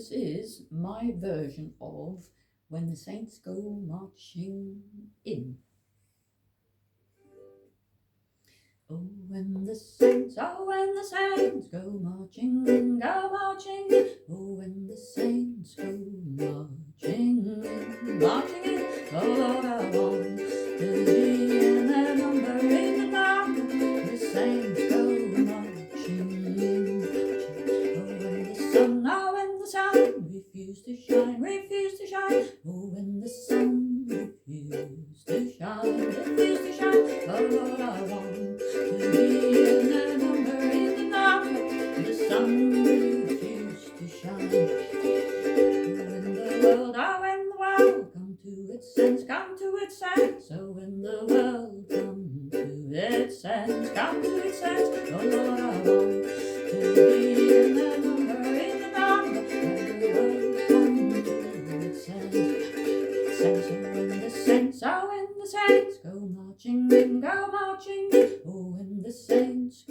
this is my version of When the Saints Go Marching In. Oh, when the saints go marching in, go marching in. Oh, when the saints go marching in, marching in. Oh, Lord, I want to be in their number in the dark. The saints go marching in. Oh, when the sun refused to shine. Oh, when the sun refused to shine. Oh, Lord, I want to be in their number in the dark. The sun refused to shine. When the world come to its sense, Oh, when the world come to its sense, Oh, Lord, I want to be in their number in the dark. When the world come to its sense. Oh, when the saints go marching in, Oh, when the saints